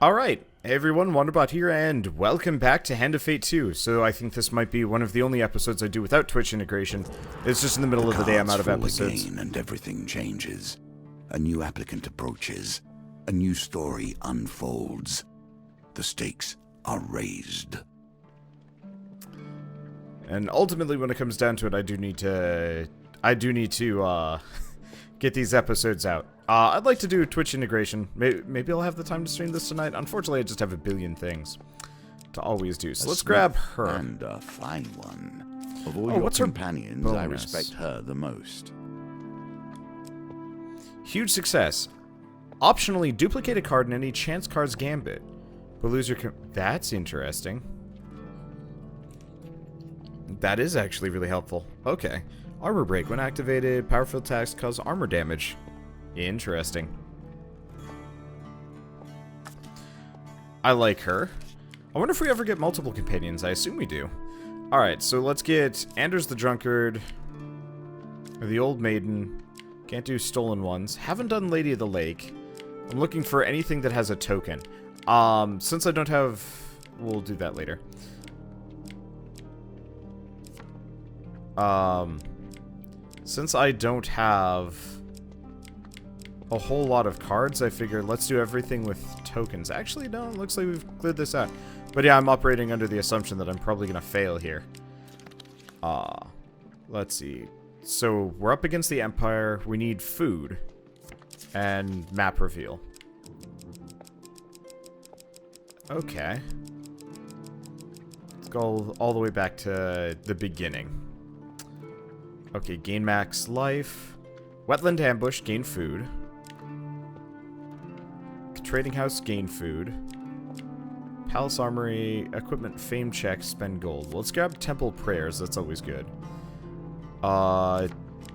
Alright, hey everyone, Wonderbot here, and welcome back to Hand of Fate 2. So I think this might be one of the only episodes I do without Twitch integration. It's just in the middle of the day, I'm out of episodes. Again, and everything changes. A new applicant approaches. A new story unfolds. The stakes are raised. And ultimately, when it comes down to it, I do need to get these episodes out. I'd like to do Twitch integration. Maybe I'll have the time to stream this tonight. Unfortunately, I just have a billion things to always do. So let's grab her. And a fine one. Of all your companions, I respect her the most. Huge success. Optionally, duplicate a card in any chance card's gambit. But lose your... That's interesting. That is actually really helpful. Okay. Armor break. When activated, powerful attacks cause armor damage. Interesting. I like her. I wonder if we ever get multiple companions. I assume we do. Alright, so let's get Anders the Drunkard. Or the Old Maiden. Can't do Stolen Ones. Haven't done Lady of the Lake. I'm looking for anything that has a token. Since I don't have... We'll do that later. Since I don't have a whole lot of cards, I figured let's do everything with tokens. Actually, no, it looks like we've cleared this out. But yeah, I'm operating under the assumption that I'm probably going to fail here. Let's see. So, we're up against the Empire. We need food. And map reveal. Okay. Let's go all the way back to the beginning. Okay, gain max life. Wetland ambush, gain food. Trading house, gain food. Palace armory, equipment, fame check, spend gold. Well, let's grab temple prayers, that's always good.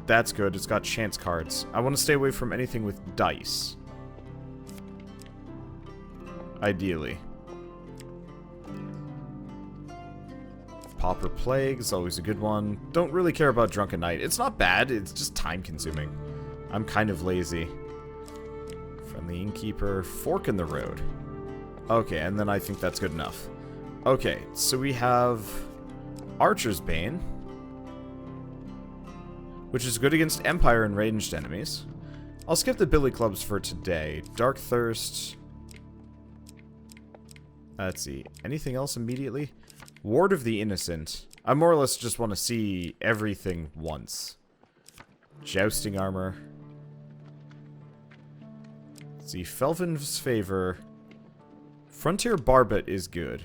That's good, it's got chance cards. I want to stay away from anything with dice. Ideally. Pauper Plague is always a good one. Don't really care about Drunken Knight. It's not bad, it's just time consuming. I'm kind of lazy. Friendly Innkeeper, Fork in the Road. Okay, and then I think that's good enough. Okay, so we have Archer's Bane, which is good against Empire and ranged enemies. I'll skip the Billy Clubs for today. Dark Thirst. Let's see. Anything else immediately? Ward of the Innocent. I more or less just want to see everything once. Jousting Armor. Let's see. Felvin's Favor. Frontier Barbet is good.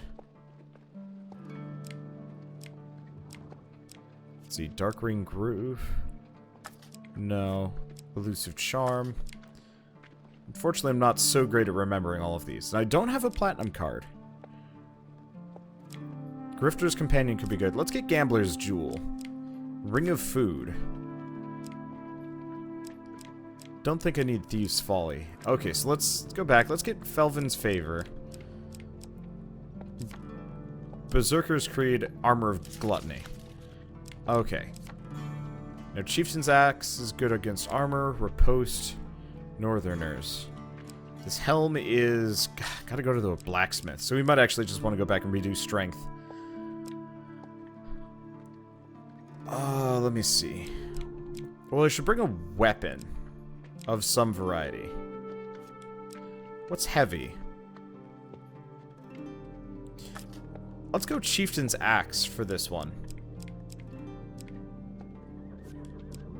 Let's see. Dark Ring Groove. No. Elusive Charm. Unfortunately, I'm not so great at remembering all of these. And I don't have a Platinum card. Grifter's Companion could be good. Let's get Gambler's Jewel. Ring of Food. Don't think I need Thieves' Folly. Okay, so let's go back. Let's get Felvin's Favor. Berserker's Creed, Armor of Gluttony. Okay. Now, Chieftain's Axe is good against armor. Riposte, Northerners. This helm is... Gotta go to the blacksmith. So we might actually just want to go back and redo Strength. Let me see. Well, I should bring a weapon of some variety. What's heavy? Let's go Chieftain's Axe for this one.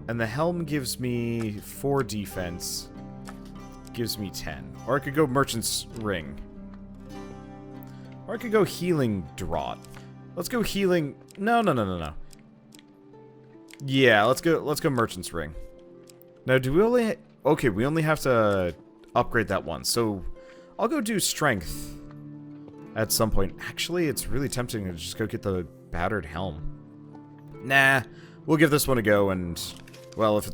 And the helm gives me 4 defense. Gives me 10. Or I could go Merchant's Ring. Or I could go Healing Draught. Let's go Healing... No. Yeah, let's go Merchant's Ring. Now, do we only... Okay, we only have to upgrade that one. So, I'll go do Strength at some point. Actually, it's really tempting to just go get the Battered Helm. Nah, we'll give this one a go, and... Well, if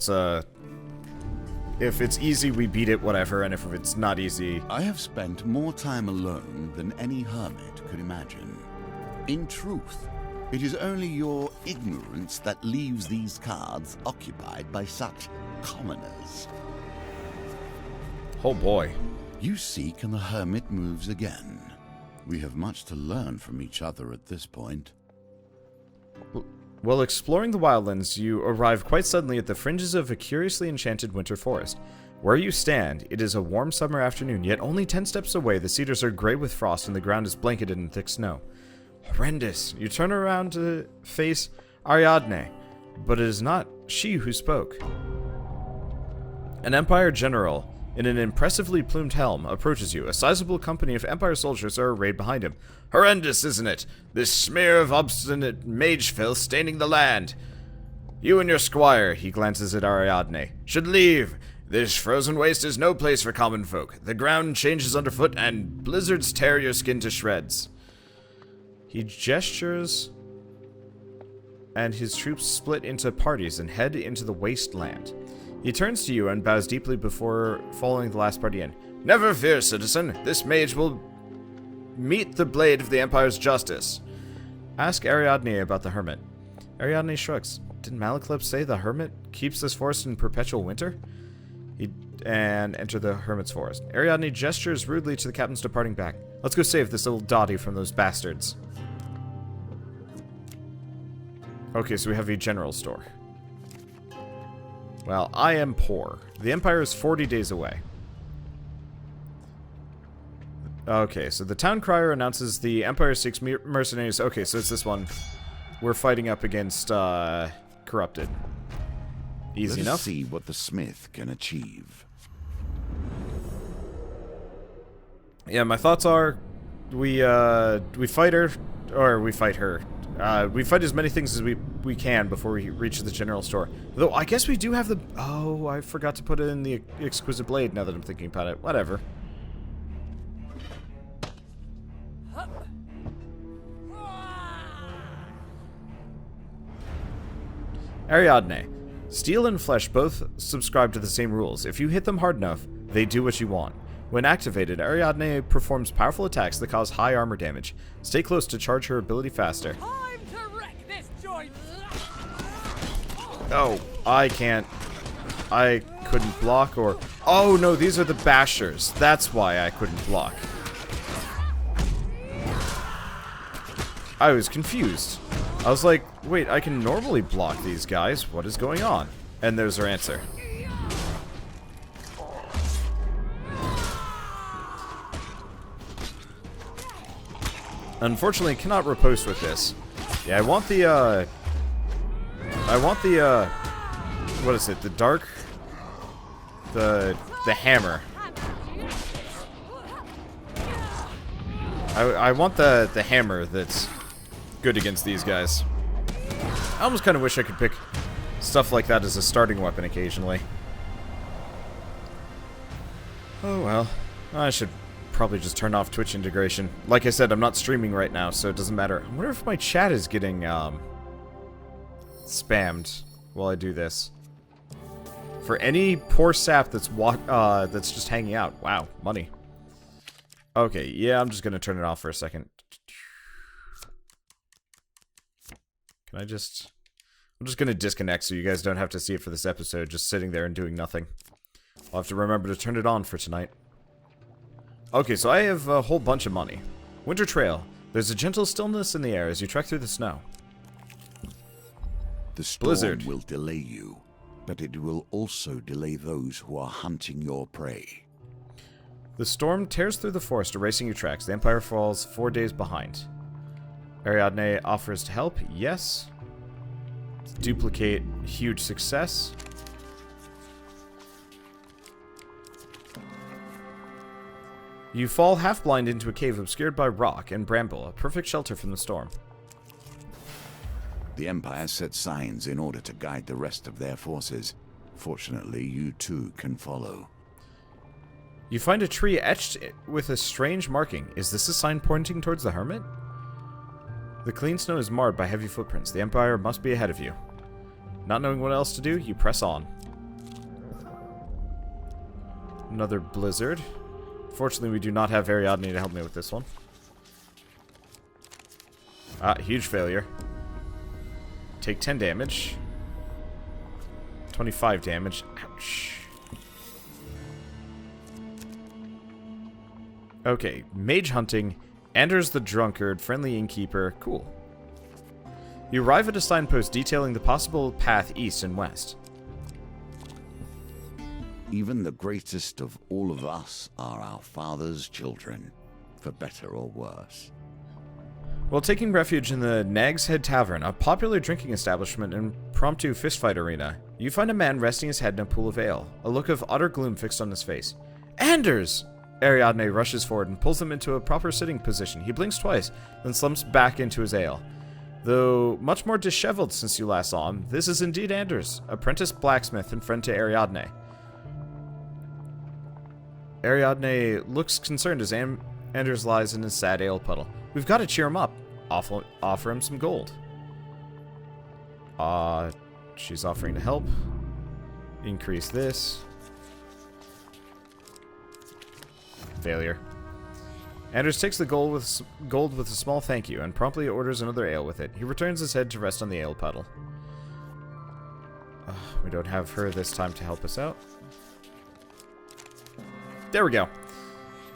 it's easy, we beat it, whatever, and if it's not easy... I have spent more time alone than any hermit could imagine. In truth, it is only your ignorance that leaves these cards occupied by such commoners. Oh boy. You seek and the Hermit moves again. We have much to learn from each other at this point. While exploring the wildlands, you arrive quite suddenly at the fringes of a curiously enchanted winter forest. Where you stand, it is a warm summer afternoon, yet only 10 steps away the cedars are gray with frost and the ground is blanketed in thick snow. Horrendous. You turn around to face Ariadne, but it is not she who spoke. An Empire general, in an impressively plumed helm, approaches you. A sizable company of Empire soldiers are arrayed behind him. Horrendous, isn't it? This smear of obstinate mage filth staining the land. You and your squire, he glances at Ariadne, should leave. This frozen waste is no place for common folk. The ground changes underfoot and blizzards tear your skin to shreds. He gestures, and his troops split into parties and head into the wasteland. He turns to you and bows deeply before following the last party in. Never fear, citizen. This mage will meet the blade of the Empire's justice. Ask Ariadne about the Hermit. Ariadne shrugs. Didn't Malaclip say the Hermit keeps this forest in perpetual winter? And enter the Hermit's forest. Ariadne gestures rudely to the captains departing back. Let's go save this little dotty from those bastards. Okay, so we have a general store. Well, I am poor. The Empire is 40 days away. Okay, so the town crier announces the Empire seeks mercenaries. Okay, so it's this one. We're fighting up against corrupted. Easy enough. Let us see what the smith can achieve. Yeah, my thoughts are we fight her, or we fight her. We fight as many things as we can before we reach the general store. Though, I guess we do have the... Oh, I forgot to put it in the exquisite blade now that I'm thinking about it. Whatever. Ariadne. Steel and flesh both subscribe to the same rules. If you hit them hard enough, they do what you want. When activated, Ariadne performs powerful attacks that cause high armor damage. Stay close to charge her ability faster. Time to wreck this joint. Oh, I can't. I couldn't block or... Oh no, these are the bashers. That's why I couldn't block. I was confused. I was like, wait, I can normally block these guys. What is going on? And there's her answer. Unfortunately, cannot riposte with this. Yeah, I want the, what is it? The dark... The hammer. I want the hammer that's good against these guys. I almost kind of wish I could pick stuff like that as a starting weapon occasionally. Oh well. I should probably just turn off Twitch integration. Like I said, I'm not streaming right now, so it doesn't matter. I wonder if my chat is getting spammed while I do this. For any poor sap that's just hanging out. Wow, money. Okay, yeah, I'm just gonna turn it off for a second. Can I just... I'm just gonna disconnect so you guys don't have to see it for this episode, just sitting there and doing nothing. I'll have to remember to turn it on for tonight. Okay, so I have a whole bunch of money. Winter Trail. There's a gentle stillness in the air as you trek through the snow. The storm Blizzard will delay you, but it will also delay those who are hunting your prey. The storm tears through the forest, erasing your tracks. The Empire falls 4 days behind. Ariadne offers to help. Yes. Duplicate. Huge success. You fall half-blind into a cave obscured by rock and bramble, a perfect shelter from the storm. The Empire set signs in order to guide the rest of their forces. Fortunately, you too can follow. You find a tree etched with a strange marking. Is this a sign pointing towards the Hermit? The clean snow is marred by heavy footprints. The Empire must be ahead of you. Not knowing what else to do, you press on. Another blizzard. Fortunately, we do not have Ariadne to help me with this one. Ah, huge failure. Take 10 damage. 25 damage. Ouch. Okay, mage hunting, Anders the drunkard, friendly innkeeper, cool. You arrive at a signpost detailing the possible path east and west. Even the greatest of all of us are our father's children, for better or worse. While taking refuge in the Nag's Head Tavern, a popular drinking establishment and impromptu fistfight arena, you find a man resting his head in a pool of ale, a look of utter gloom fixed on his face. Anders! Ariadne rushes forward and pulls him into a proper sitting position. He blinks twice, then slumps back into his ale. Though much more disheveled since you last saw him, this is indeed Anders, apprentice blacksmith and friend to Ariadne. Ariadne looks concerned as Anders lies in his sad ale puddle. We've got to cheer him up. Offer him some gold. She's offering to help. Increase this. Failure. Anders takes the gold with a small thank you and promptly orders another ale with it. He returns his head to rest on the ale puddle. We don't have her this time to help us out. There we go.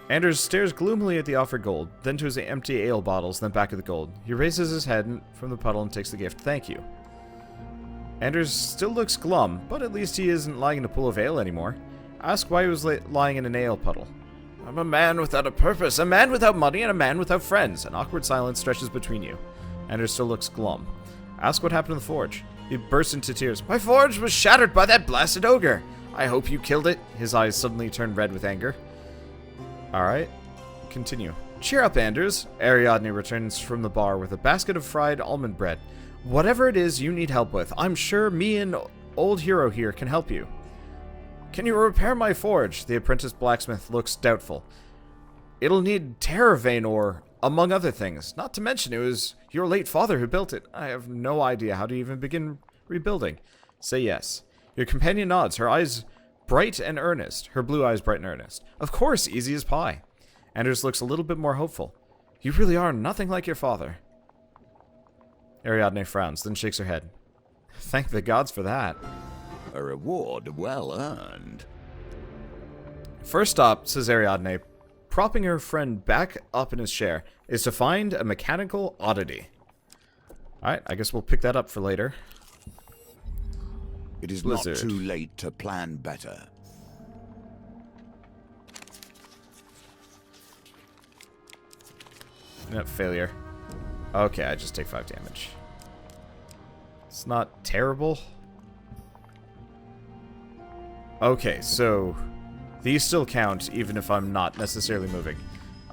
Anders stares gloomily at the offered gold, then to his empty ale bottles, then back at the gold. He raises his head from the puddle and takes the gift. Thank you. Anders still looks glum, but at least he isn't lying in a pool of ale anymore. Ask why he was lying in an ale puddle. I'm a man without a purpose, a man without money, and a man without friends. An awkward silence stretches between you. Anders still looks glum. Ask what happened to the forge. He bursts into tears. My forge was shattered by that blasted ogre. I hope you killed it. His eyes suddenly turn red with anger. Alright. Continue. Cheer up, Anders. Ariadne returns from the bar with a basket of fried almond bread. Whatever it is you need help with, I'm sure me and old hero here can help you. Can you repair my forge? The apprentice blacksmith looks doubtful. It'll need terravane ore, among other things. Not to mention it was your late father who built it. I have no idea how to even begin rebuilding. Say yes. Your companion nods, her eyes bright and earnest. Her blue eyes bright and earnest. Of course, easy as pie. Anders looks a little bit more hopeful. You really are nothing like your father. Ariadne frowns, then shakes her head. Thank the gods for that. A reward well earned. First stop, says Ariadne, propping her friend back up in his chair, is to find a mechanical oddity. Alright, I guess we'll pick that up for later. It is Blizzard. not too late to plan better. Nope, failure. Okay, I just take 5 damage. It's not terrible. Okay, so these still count even if I'm not necessarily moving.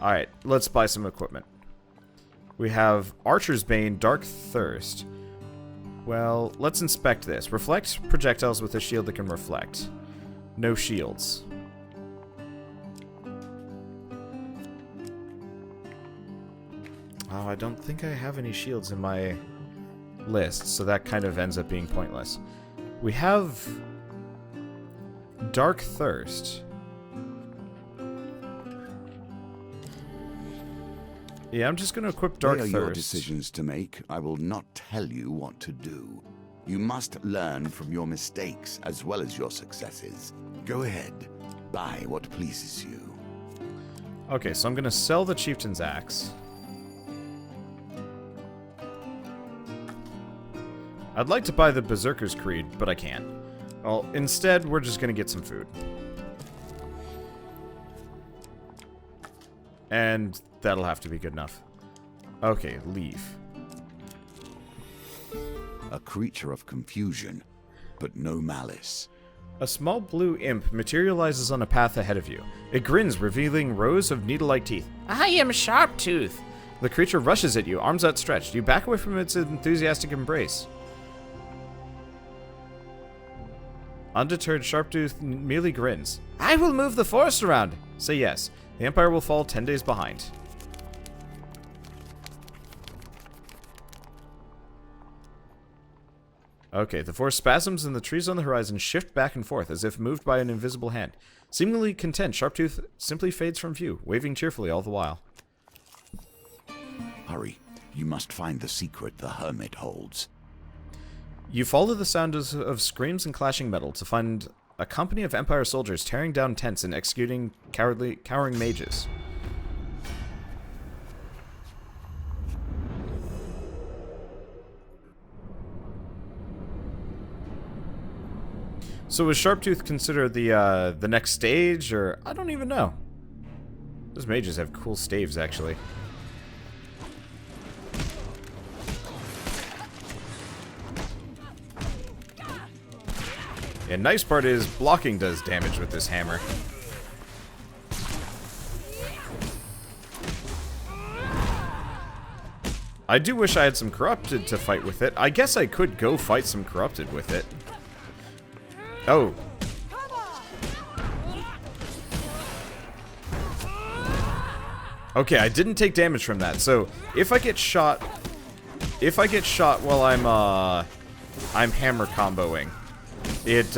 Alright, let's buy some equipment. We have Archer's Bane, Dark Thirst. Well, let's inspect this. Reflect projectiles with a shield that can reflect. No shields. Oh, I don't think I have any shields in my list, so that kind of ends up being pointless. We have Dark Thirst. Yeah, I'm just going to equip Dark They are Thirst. your decisions to make. I will not tell you what to do. You must learn from your mistakes as well as your successes. Go ahead. Buy what pleases you. Okay, so I'm going to sell the Chieftain's Axe. I'd like to buy the Berserker's Creed, but I can't. Well, instead, we're just going to get some food. And that'll have to be good enough. Okay, leave. A creature of confusion, but no malice. A small blue imp materializes on a path ahead of you. It grins, revealing rows of needle-like teeth. I am Sharptooth. The creature rushes at you, arms outstretched. You back away from its enthusiastic embrace. Undeterred, Sharptooth merely grins. I will move the forest around. Say yes. The Empire will fall 10 days behind. Okay, the forest spasms and the trees on the horizon shift back and forth as if moved by an invisible hand. Seemingly content, Sharptooth simply fades from view, waving cheerfully all the while. Hurry. You must find the secret the Hermit holds. You follow the sound of screams and clashing metal to find a company of Empire soldiers tearing down tents and executing cowering mages. So is Sharptooth considered the next stage, or I don't even know. Those mages have cool staves, actually. Yeah, nice part is blocking does damage with this hammer. I do wish I had some corrupted to fight with it. I guess I could go fight some corrupted with it. Oh. Okay, I didn't take damage from that. So, if I get shot while I'm hammer comboing, it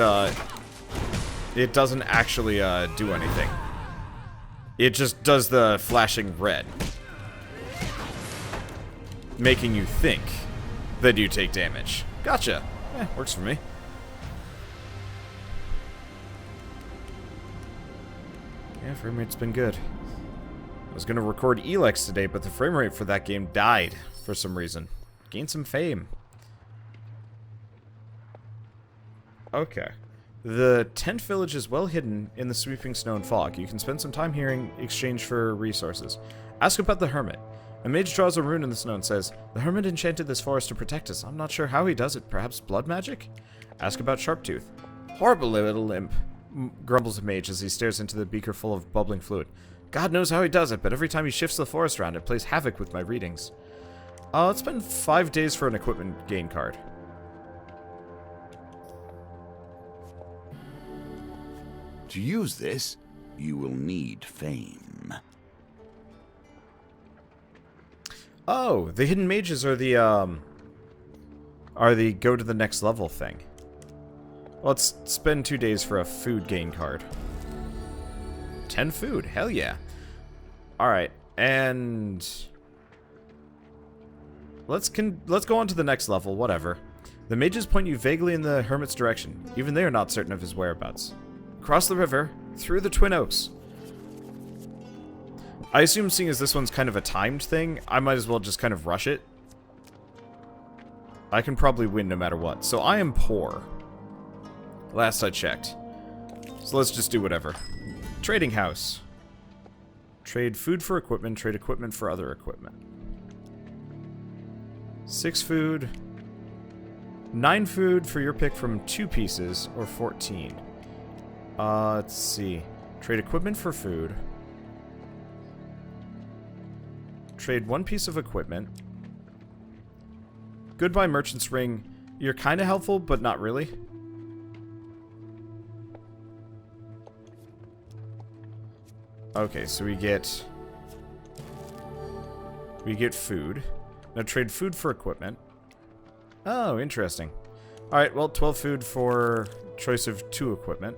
doesn't actually do anything. It just does the flashing red, making you think that you take damage. Gotcha. Works for me. Yeah, frame rate's been good. I was gonna record Elex today, but the frame rate for that game died for some reason. Gained some fame. Okay. The tent village is well hidden in the sweeping snow and fog. You can spend some time here in exchange for resources. Ask about the Hermit. A mage draws a rune in the snow and says, "The Hermit enchanted this forest to protect us. I'm not sure how he does it. Perhaps blood magic?" Ask about Sharptooth. "Horrible little imp," grumbles a mage as he stares into the beaker full of bubbling fluid. "God knows how he does it, but every time he shifts the forest around, it plays havoc with my readings." Let's spend 5 days for an equipment gain card. To use this, you will need fame. Oh, the hidden mages are the go to the next level thing. Let's spend 2 days for a food gain card. 10 food, hell yeah. Alright, and let's go on to the next level, whatever. The mages point you vaguely in the Hermit's direction. Even they are not certain of his whereabouts. Cross the river, through the Twin Oaks. I assume, seeing as this one's kind of a timed thing, I might as well just kind of rush it. I can probably win no matter what. So I am poor. Last I checked. So let's just do whatever. Trading house. Trade food for equipment, trade equipment for other equipment. 6 food. 9 food for your pick from 2 pieces, or 14. Let's see. Trade equipment for food. Trade 1 piece of equipment. Goodbye Merchant's Ring. You're kind of helpful, but not really. Okay, so we get food. Now trade food for equipment. Oh, interesting. Alright, well, 12 food for choice of 2 equipment.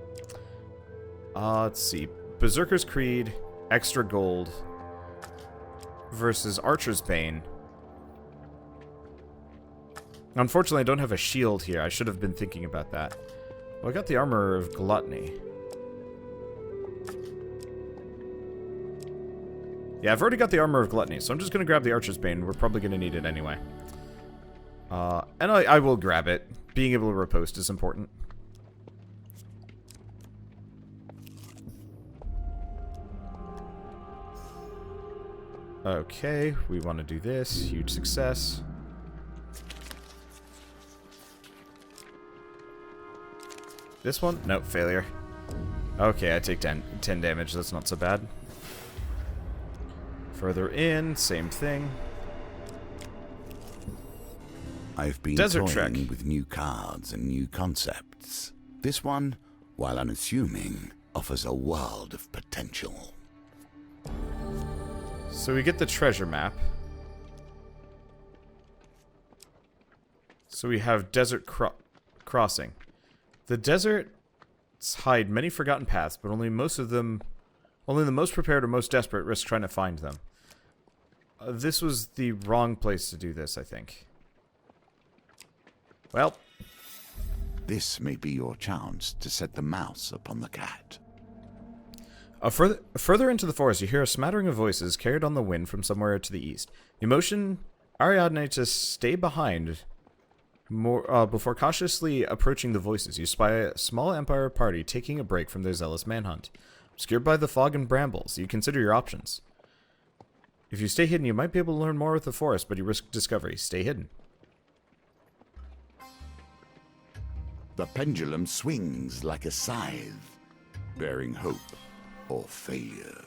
Let's see. Berserker's Creed, extra gold, versus Archer's Bane. Unfortunately, I don't have a shield here. I should have been thinking about that. Well, I got the Armor of Gluttony. Yeah, I've already got the Armor of Gluttony, so I'm just going to grab the Archer's Bane. We're probably going to need it anyway. And I will grab it. Being able to riposte is important. Okay, we want to do this. Huge success. This one? Nope, failure. Okay, I take 10 damage. That's not so bad. Further in, same thing. I've been Desert toying Trek. with new cards and new concepts. This one, while unassuming, offers a world of potential. So we get the treasure map. So we have Desert Crossing. The deserts hide many forgotten paths, but only the most prepared or most desperate risk trying to find them. This was the wrong place to do this, I think. Well. This may be your chance to set the mouse upon the cat. Further into the forest, you hear a smattering of voices carried on the wind from somewhere to the east. You motion Ariadne to stay behind Before cautiously approaching the voices, you spy a small Empire party taking a break from their zealous manhunt. Obscured by the fog and brambles, you consider your options. If you stay hidden, you might be able to learn more with the forest, but you risk discovery. Stay hidden. The pendulum swings like a scythe, bearing hope or failure.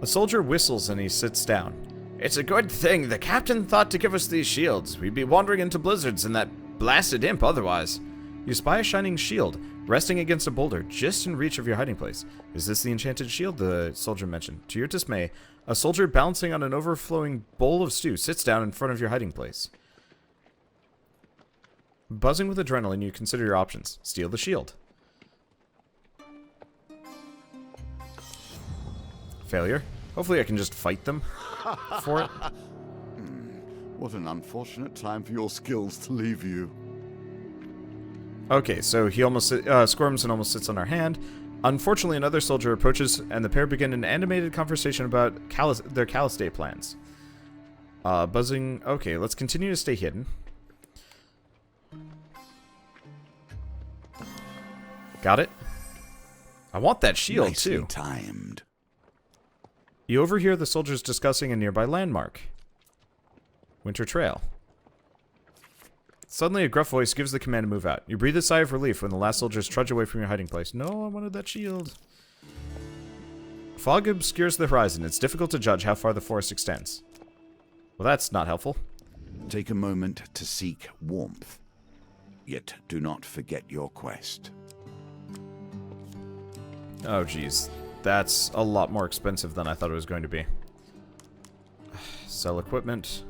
A soldier whistles and he sits down. It's a good thing the captain thought to give us these shields. We'd be wandering into blizzards in that blasted imp otherwise. You spy a shining shield, resting against a boulder just in reach of your hiding place. Is this the enchanted shield the soldier mentioned? To your dismay, a soldier balancing on an overflowing bowl of stew sits down in front of your hiding place. Buzzing with adrenaline, you consider your options. Steal the shield. Failure. Hopefully I can just fight them for it. What an unfortunate time for your skills to leave you. Okay, so he almost squirms and almost sits on our hand. Unfortunately, another soldier approaches, and the pair begin an animated conversation about their Callus plans. Buzzing. Okay, let's continue to stay hidden. Got it. I want that shield, Nicely too. timed. You overhear the soldiers discussing a nearby landmark. Winter Trail. Suddenly, a gruff voice gives the command to move out. You breathe a sigh of relief when the last soldiers trudge away from your hiding place. No, I wanted that shield. Fog obscures the horizon. It's difficult to judge how far the forest extends. Well, that's not helpful. Take a moment to seek warmth. Yet do not forget your quest. Oh, geez. That's a lot more expensive than I thought it was going to be. Sell equipment.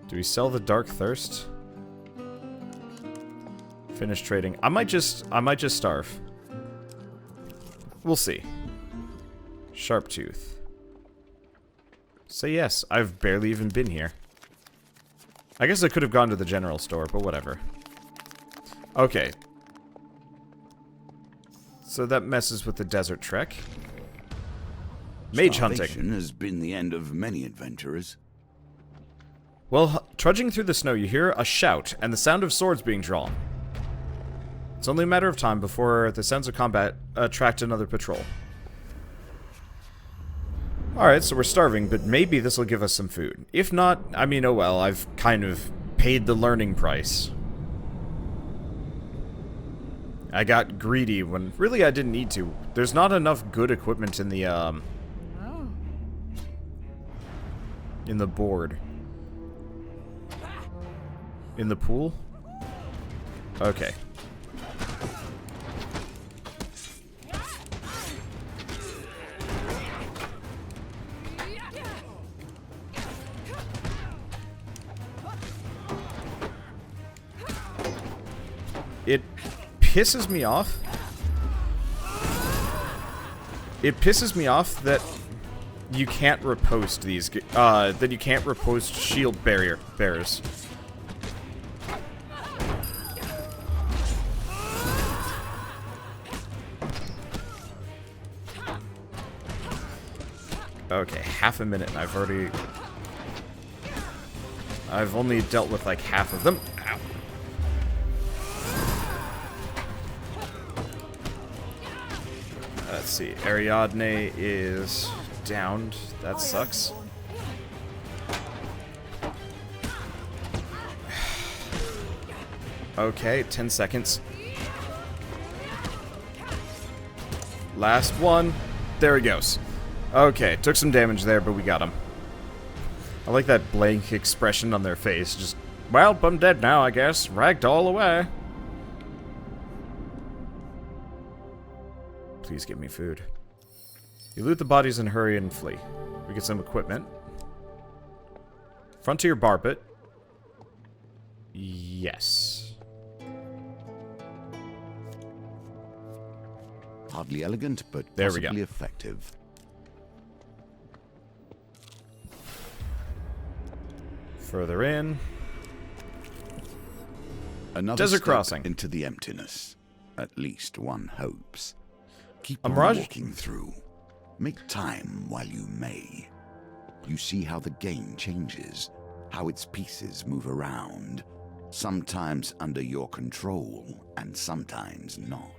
Do we sell the Dark Thirst? Finish trading. I might just starve. We'll see. Sharp Tooth. Say yes. I've barely even been here. I guess I could have gone to the general store, but whatever. Okay. So that messes with the desert trek. Mage hunting. Starvation has been the end of many adventurers. Well, trudging through the snow, you hear a shout and the sound of swords being drawn. It's only a matter of time before the sounds of combat attract another patrol. Alright, so we're starving, but maybe this will give us some food. If not, I mean, oh well, I've kind of paid the learning price. I got greedy when really I didn't need to. There's not enough good equipment in the board. In the pool? Okay. It pisses me off. It pisses me off that you can't riposte these, that you can't riposte shield bearers. Okay, half a minute and I've only dealt with like half of them. Ow. Let's see, Ariadne is downed. That sucks. Okay, 10 seconds. Last one. There he goes. Okay, took some damage there, but we got him. I like that blank expression on their face. Just, well, I'm dead now, I guess. Ragdoll away. Please give me food. You loot the bodies and hurry and flee. We get some equipment. Frontier Barbet. Yes. Hardly elegant, but there we go. possibly effective. Further in. Another Desert step crossing. into the emptiness. At least one hopes. Keep A on mirage? walking through. Make time while you may. You see how the game changes, how its pieces move around, sometimes under your control and sometimes not.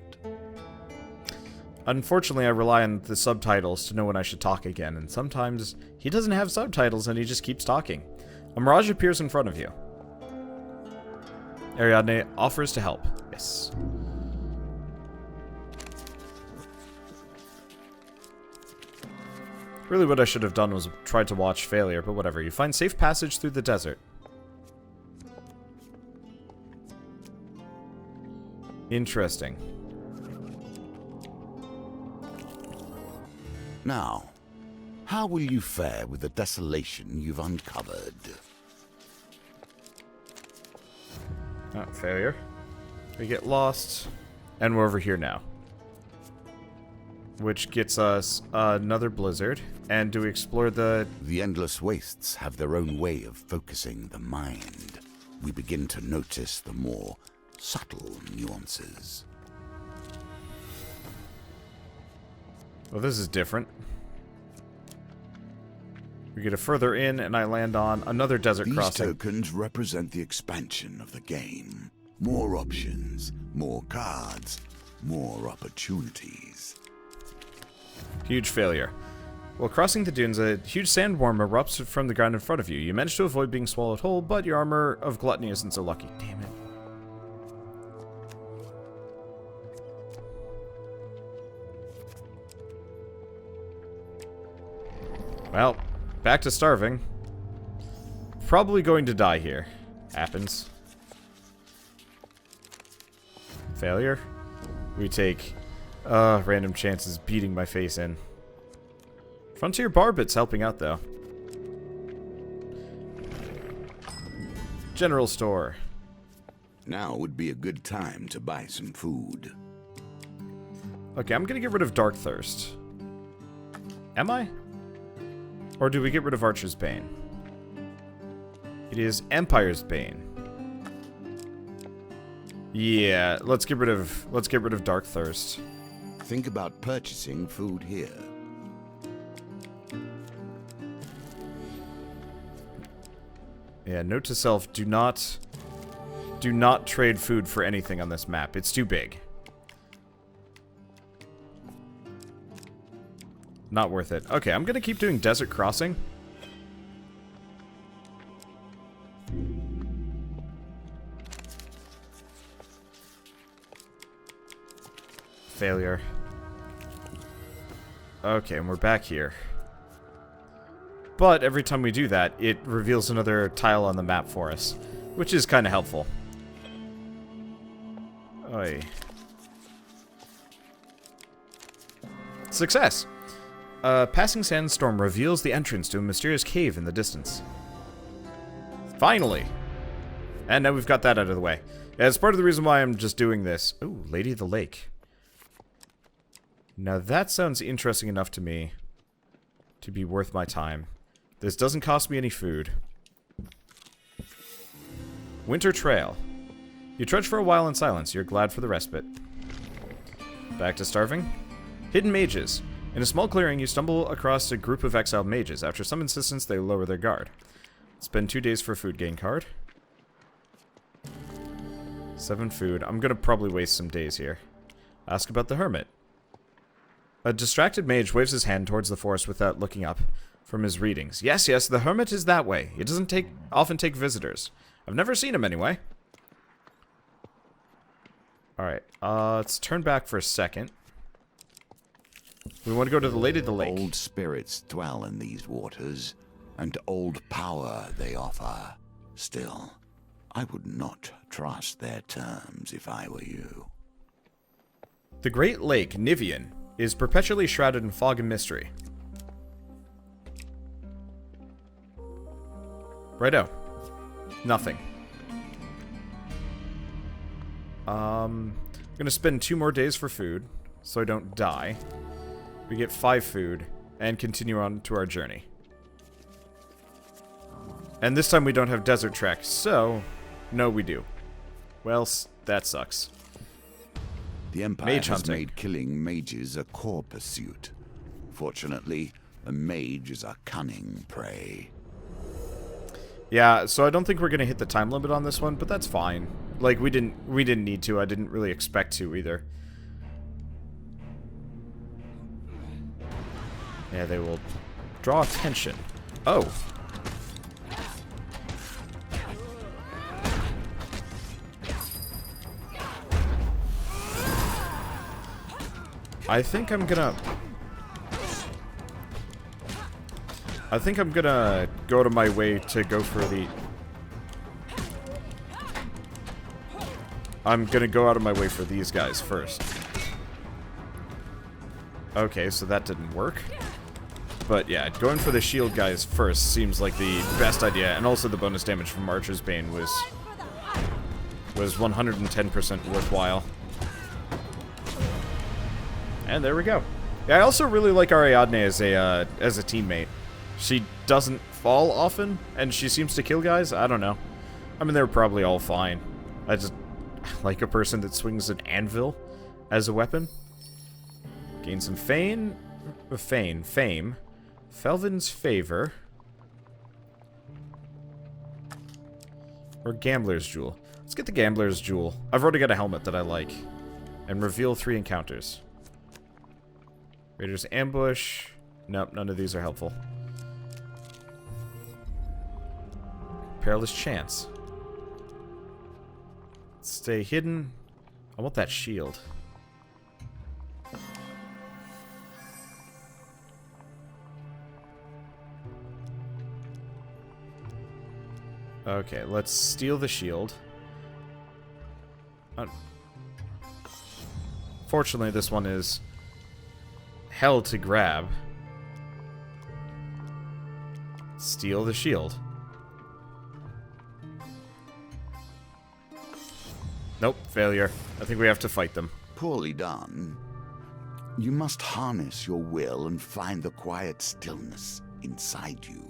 Unfortunately, I rely on the subtitles to know when I should talk again, and sometimes he doesn't have subtitles and he just keeps talking. A mirage appears in front of you. Ariadne offers to help. Yes. Really what I should have done was tried to watch failure, but whatever. You find safe passage through the desert. Interesting. Now, how will you fare with the desolation you've uncovered? Oh, failure. We get lost. And we're over here now. Which gets us another blizzard. And do we explore the... The endless wastes have their own way of focusing the mind. We begin to notice the more subtle nuances. Well, this is different. We get a further in, and I land on another desert These crossing. tokens represent the expansion of the game. More options, more cards, more opportunities. Huge failure. While crossing the dunes, a huge sandworm erupts from the ground in front of you. You manage to avoid being swallowed whole, but your armor of gluttony isn't so lucky. Damn it. Well, back to starving. Probably going to die here. Happens. Failure. We take random chances beating my face in. Frontier Barbit's helping out, though. General store. Now would be a good time to buy some food. Okay, I'm gonna get rid of Dark Thirst. Am I? Or do we get rid of Archer's Bane? It is Empire's Bane. Yeah, let's get rid of Dark Thirst. Think about purchasing food here. Yeah, note to self, do not trade food for anything on this map. It's too big. Not worth it. Okay, I'm gonna keep doing Desert Crossing. Failure. Okay, and we're back here. But every time we do that, it reveals another tile on the map for us, which is kind of helpful. Oy. Success! A passing sandstorm reveals the entrance to a mysterious cave in the distance. Finally! And now we've got that out of the way. As part of the reason why I'm just doing this. Ooh, Lady of the Lake. Now that sounds interesting enough to me to be worth my time. This doesn't cost me any food. Winter Trail. You trudge for a while in silence. You're glad for the respite. Back to starving. Hidden Mages. In a small clearing, you stumble across a group of exiled mages. After some insistence, they lower their guard. Spend 2 days for food gain card. 7 food. I'm gonna probably waste some days here. Ask about the Hermit. A distracted mage waves his hand towards the forest without looking up from his readings. Yes, the Hermit is that way. He doesn't often take visitors. I've never seen him anyway. Alright, let's turn back for a second. We want to go to the Lady of the Lake. Old spirits dwell in these waters, and old power they offer. Still, I would not trust their terms if I were you. The Great Lake, Nivian, is perpetually shrouded in fog and mystery. Righto. Nothing. I'm gonna spend 2 more days for food, so I don't die. We get 5 food, and continue on to our journey. And this time we don't have Desert Trek, so... No, we do. Well, that sucks. The Empire Mage has hunting. made killing mages a core pursuit. Fortunately, a mage is a cunning prey. Yeah, so I don't think we're gonna hit the time limit on this one, but that's fine. Like, we didn't need to. I didn't really expect to either. Yeah, they will draw attention. Oh. I think I'm gonna go out of my way to go for the... I'm gonna go out of my way for these guys first. Okay, so that didn't work. But yeah, going for the shield guys first seems like the best idea, and also the bonus damage from Archer's Bane was 110% worthwhile. And there we go. Yeah, I also really like Ariadne as a teammate. She doesn't fall often, and she seems to kill guys. I don't know. I mean, they're probably all fine. I just like a person that swings an anvil as a weapon. Gain some fame. Felvin's favor. Or Gambler's Jewel. Let's get the Gambler's Jewel. I've already got a helmet that I like. And reveal 3 encounters. Raider's Ambush. Nope, none of these are helpful. Perilous Chance. Stay hidden. I want that shield. Okay, let's steal the shield. Fortunately, this one is hell to grab. Steal the shield. Nope, failure. I think we have to fight them. Poorly done. You must harness your will and find the quiet stillness inside you.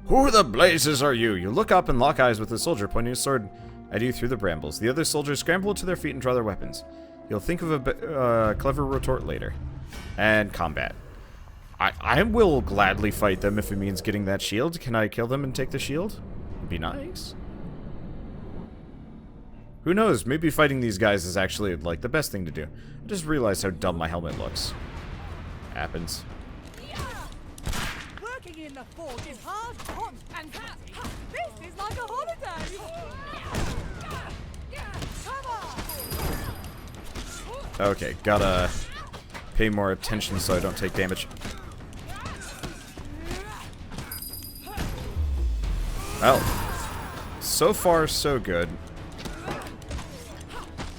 Who the blazes are you? You look up and lock eyes with the soldier pointing his sword at you through the brambles. The other soldiers scramble to their feet and draw their weapons. You'll think of a clever retort later. And combat. I will gladly fight them if it means getting that shield. Can I kill them and take the shield? Would be nice. Who knows? Maybe fighting these guys is actually, like, the best thing to do. I just realized how dumb my helmet looks. Happens. Working in the forge is hard, hot, and this is like a holiday. Come on. Okay, gotta pay more attention so I don't take damage. Well, so far so good.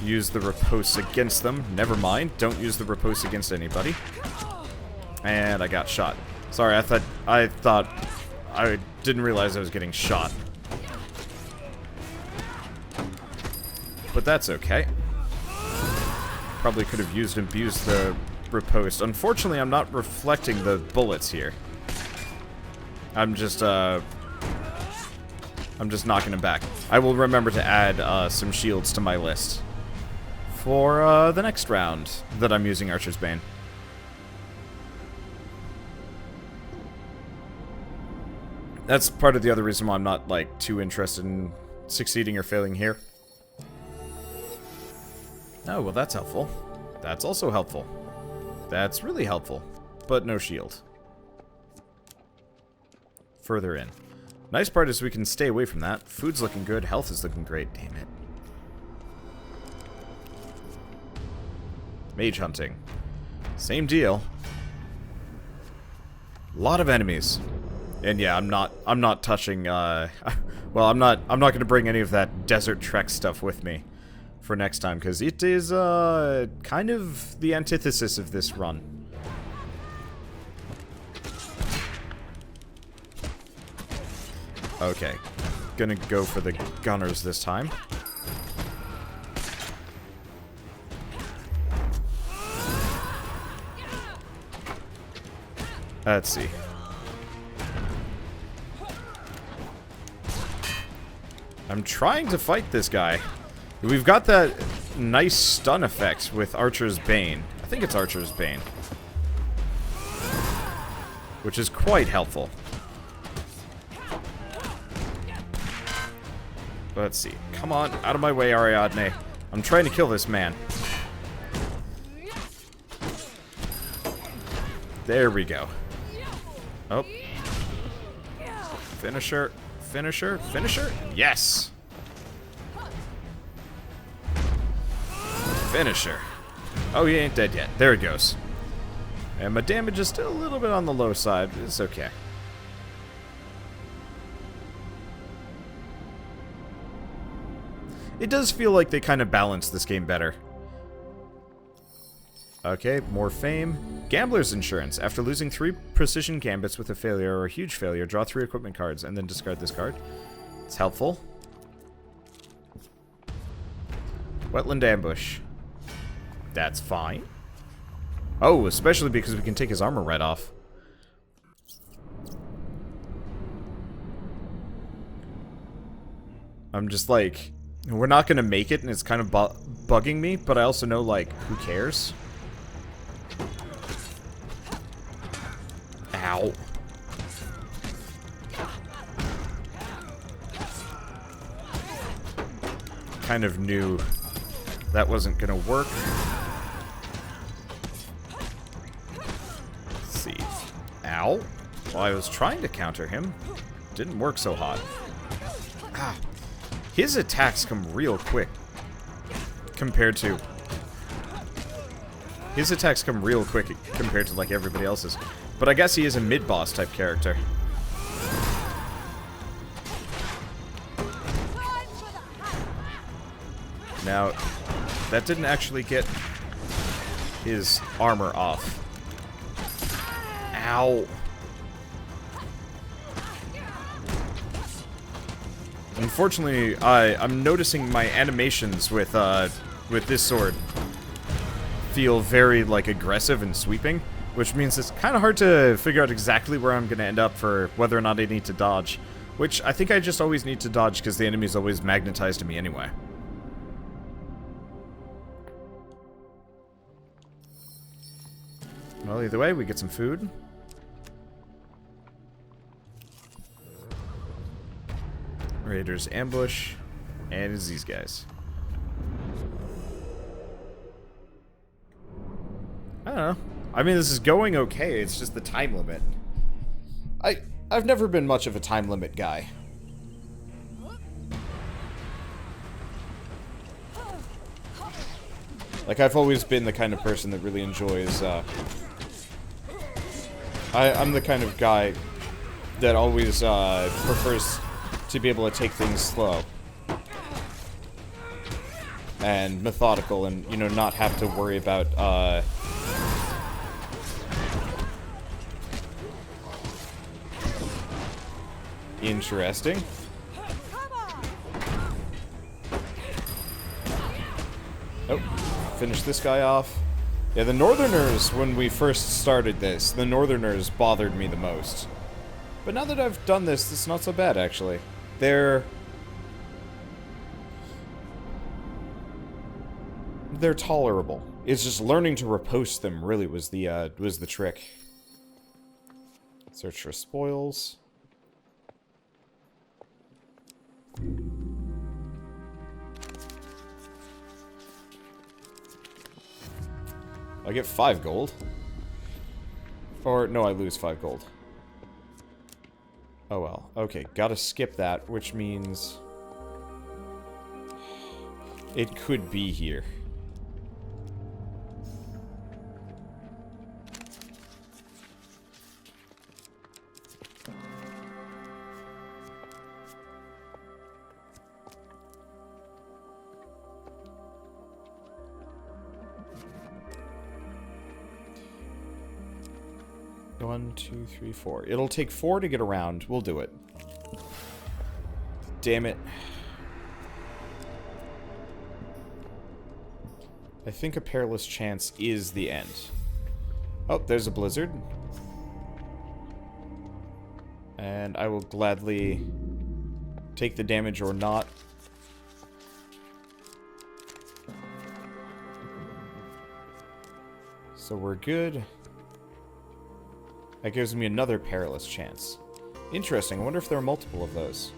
Use the riposte against them. Never mind. Don't use the riposte against anybody. And I got shot. Sorry, I thought I didn't realize I was getting shot. But that's okay. Probably could have used and abused the riposte. Unfortunately, I'm not reflecting the bullets here. I'm just knocking them back. I will remember to add some shields to my list for the next round that I'm using Archer's Bane. That's part of the other reason why I'm not, like, too interested in succeeding or failing here. Oh, well, that's helpful. That's also helpful. That's really helpful. But no shield. Further in. Nice part is we can stay away from that. Food's looking good. Health is looking great. Damn it. Mage hunting. Same deal. A lot of enemies. And yeah, I'm not touching, well, I'm not gonna bring any of that Desert Trek stuff with me for next time, because it is, kind of the antithesis of this run. Okay. Gonna go for the gunners this time. Let's see. I'm trying to fight this guy. We've got that... nice stun effect with Archer's Bane. I think it's Archer's Bane. Which is quite helpful. Let's see. Come on, out of my way, Ariadne. I'm trying to kill this man. There we go. Oh. Finisher. Finisher. Finisher. Yes! Finisher. Oh, he ain't dead yet. There it goes. And my damage is still a little bit on the low side, but it's okay. It does feel like they kind of balanced this game better. Okay, more fame. Gambler's Insurance. After losing 3 precision gambits with a failure or a huge failure, draw 3 equipment cards and then discard this card. It's helpful. Wetland Ambush. That's fine. Oh, especially because we can take his armor right off. I'm just like, we're not gonna make it, and it's kind of bugging me, but I also know, like, who cares? Ow. Kind of knew that wasn't gonna work. Let's see. Ow. Well, I was trying to counter him. Didn't work so hot. Ah. His attacks come real quick compared to... His attacks come real quick compared to, like, everybody else's. But I guess he is a mid-boss type character. Now, that didn't actually get his armor off. Ow. Unfortunately, I'm noticing my animations with this sword feel very, like, aggressive and sweeping, which means it's kind of hard to figure out exactly where I'm going to end up for whether or not I need to dodge. Which, I think I just always need to dodge because the enemy's always magnetized to me anyway. Well, either way, we get some food. Raiders ambush, and it's these guys. I don't know. I mean, this is going okay, it's just the time limit. I've never been much of a time limit guy. Like, I've always been the kind of person that really enjoys, I'm the kind of guy that always, prefers to be able to take things slow. And methodical and, you know, not have to worry about, Interesting. Oh, finish this guy off. Yeah, the Northerners, when we first started this, the Northerners bothered me the most. But now that I've done this, it's not so bad, actually. They're tolerable. It's just learning to riposte them really was the trick. Search for spoils. I get 5 gold. Or, no, I lose 5 gold. Oh well. Okay, gotta skip that, which means... it could be here. One, 2, 3, 4. It'll take 4 to get around. We'll do it. Damn it. I think a perilous chance is the end. Oh, there's a blizzard. And I will gladly take the damage or not. So we're good. That gives me another perilous chance. Interesting. I wonder if there are multiple of those.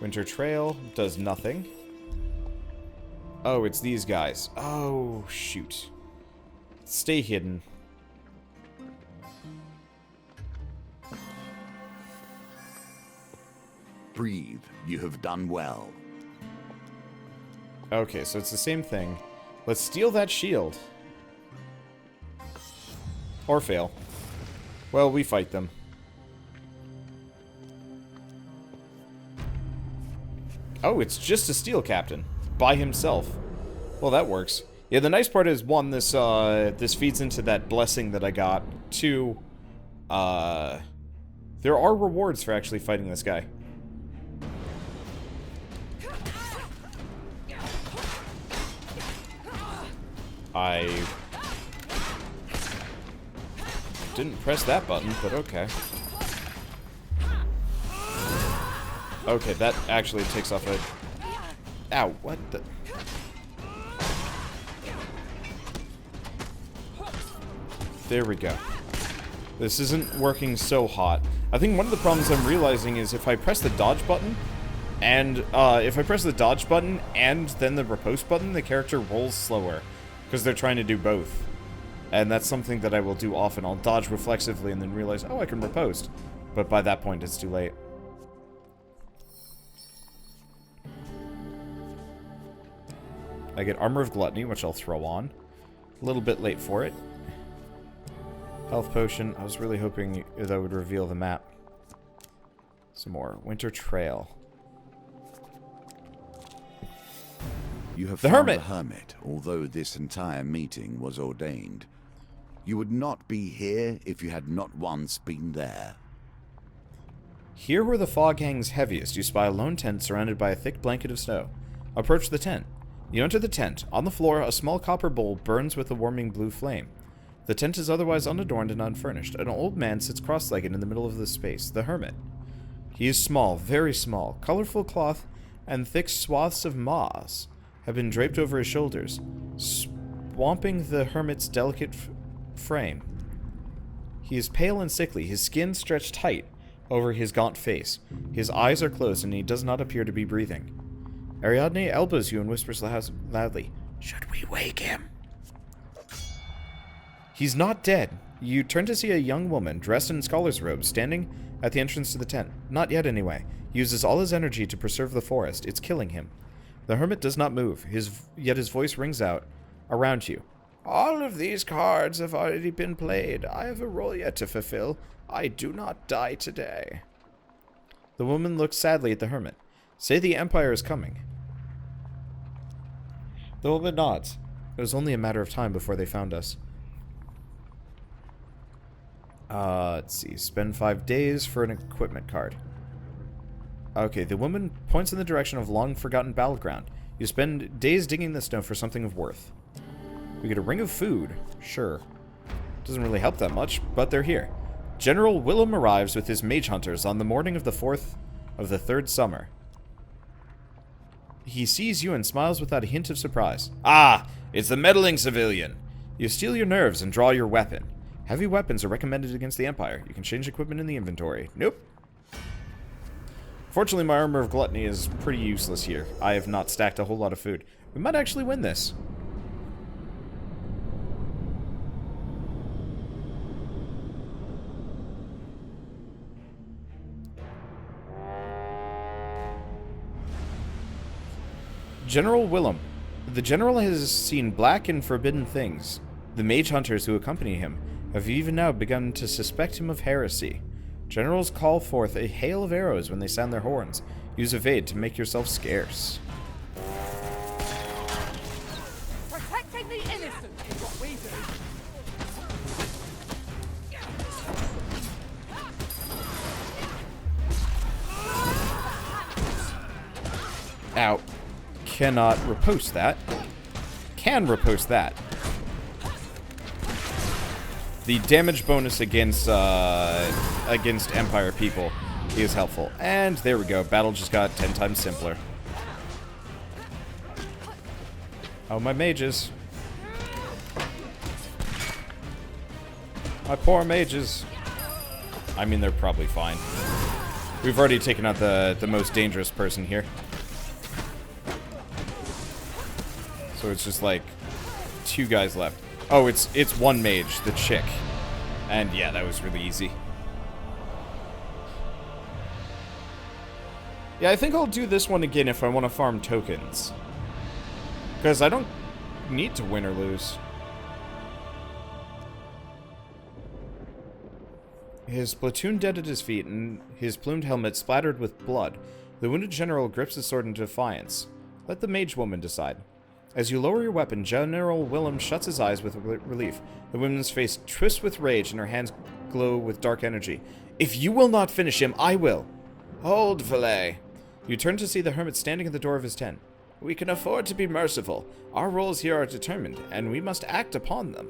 Winter Trail does nothing. Oh, it's these guys. Oh, shoot. Stay hidden. Breathe. You have done well. Okay, so it's the same thing. Let's steal that shield. Or fail. Well, we fight them. Oh, it's just a steel captain. By himself. Well, that works. Yeah, the nice part is, one, this feeds into that blessing that I got. Two, there are rewards for actually fighting this guy. I didn't press that button, but okay. Okay, that actually takes off a... Ow, what the... There we go. This isn't working so hot. I think one of the problems I'm realizing is if I press the dodge button, and then the riposte button, the character rolls slower. Because they're trying to do both. And that's something that I will do often. I'll dodge reflexively and then realize, oh, I can riposte. But by that point, it's too late. I get Armor of Gluttony, which I'll throw on. A little bit late for it. Health Potion. I was really hoping that would reveal the map. Some more. Winter Trail. You have The found Hermit! the Hermit, although this entire meeting was ordained. You would not be here if you had not once been there. Here where the fog hangs heaviest, you spy a lone tent surrounded by a thick blanket of snow. Approach the tent. You enter the tent. On the floor, a small copper bowl burns with a warming blue flame. The tent is otherwise unadorned and unfurnished. An old man sits cross-legged in the middle of the space, the Hermit. He is small, very small. Colorful cloth and thick swaths of moss have been draped over his shoulders, swamping the Hermit's delicate frame. He is pale and sickly, his skin stretched tight over his gaunt face. His eyes are closed and he does not appear to be breathing. Ariadne elbows you and whispers loudly, "Should we wake him?" He's not dead. You turn to see a young woman dressed in scholar's robes standing at the entrance to the tent. Not yet, anyway. He uses all his energy to preserve the forest. It's killing him. The Hermit does not move, yet his voice rings out around you. All of these cards have already been played. I have a role yet to fulfill. I do not die today. The woman looks sadly at the Hermit. Say the Empire is coming. The woman nods. It was only a matter of time before they found us. Let's see. Spend 5 days for an equipment card. Okay, the woman points in the direction of long-forgotten battleground. You spend days digging the snow for something of worth. We get a ring of food. Sure. Doesn't really help that much, but they're here. General Willem arrives with his mage hunters on the morning of the 4th of the 3rd summer. He sees you and smiles without a hint of surprise. Ah, it's the meddling civilian. You steel your nerves and draw your weapon. Heavy weapons are recommended against the Empire. You can change equipment in the inventory. Nope. Fortunately, my Armor of Gluttony is pretty useless here. I have not stacked a whole lot of food. We might actually win this. General Willem. The general has seen black and forbidden things. The mage hunters who accompany him have even now begun to suspect him of heresy. Generals call forth a hail of arrows when they sound their horns. Use evade to make yourself scarce. Protecting the innocent is what we do. Ow. Cannot riposte that. Can riposte that. The damage bonus against Empire people is helpful. And there we go. Battle just got 10 times simpler. Oh, my mages. My poor mages. I mean, they're probably fine. We've already taken out the most dangerous person here. So it's just like 2 guys left. Oh, it's one mage, the chick. And yeah, that was really easy. Yeah, I think I'll do this one again if I want to farm tokens. Because I don't need to win or lose. His platoon dead at his feet, and his plumed helmet splattered with blood. The wounded general grips his sword in defiance. Let the mage woman decide. As you lower your weapon, General Willem shuts his eyes with relief. The woman's face twists with rage, and her hands glow with dark energy. If you will not finish him, I will. Hold, Valet. You turn to see the hermit standing at the door of his tent. We can afford to be merciful. Our roles here are determined, and we must act upon them.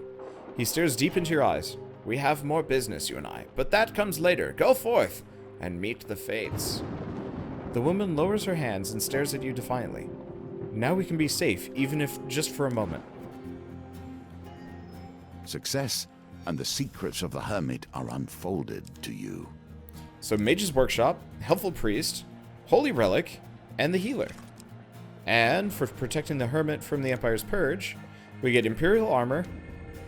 He stares deep into your eyes. We have more business, you and I, but that comes later. Go forth and meet the fates. The woman lowers her hands and stares at you defiantly. Now we can be safe, even if just for a moment. Success and the secrets of the hermit are unfolded to you. So Mage's Workshop, Helpful Priest, Holy Relic, and the Healer. And for protecting the hermit from the Empire's Purge, we get Imperial Armor,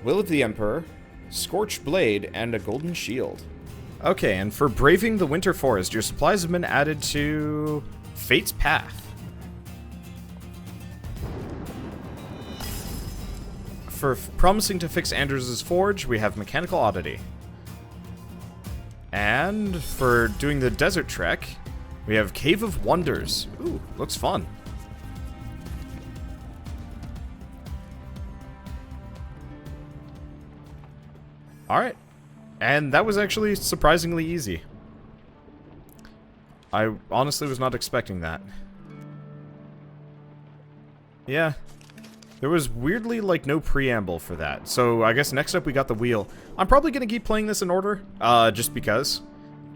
Will of the Emperor, Scorched Blade, and a Golden Shield. Okay, and for braving the Winter Forest, your supplies have been added to Fate's Path. For promising to fix Anders' forge, we have Mechanical Oddity. And for doing the Desert Trek, we have Cave of Wonders. Ooh, looks fun. Alright. And that was actually surprisingly easy. I honestly was not expecting that. Yeah. There was weirdly, like, no preamble for that. So, I guess next up we got the wheel. I'm probably gonna keep playing this in order, just because.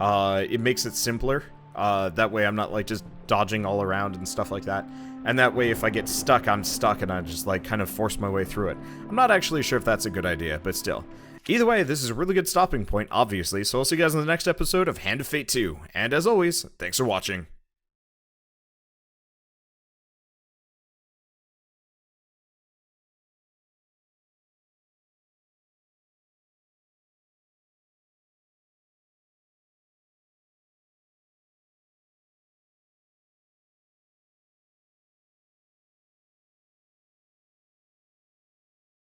It makes it simpler. That way I'm not, like, just dodging all around and stuff like that. And that way if I get stuck, I'm stuck and I just, like, kind of force my way through it. I'm not actually sure if that's a good idea, but still. Either way, this is a really good stopping point, obviously, so I'll see you guys in the next episode of Hand of Fate 2. And as always, thanks for watching.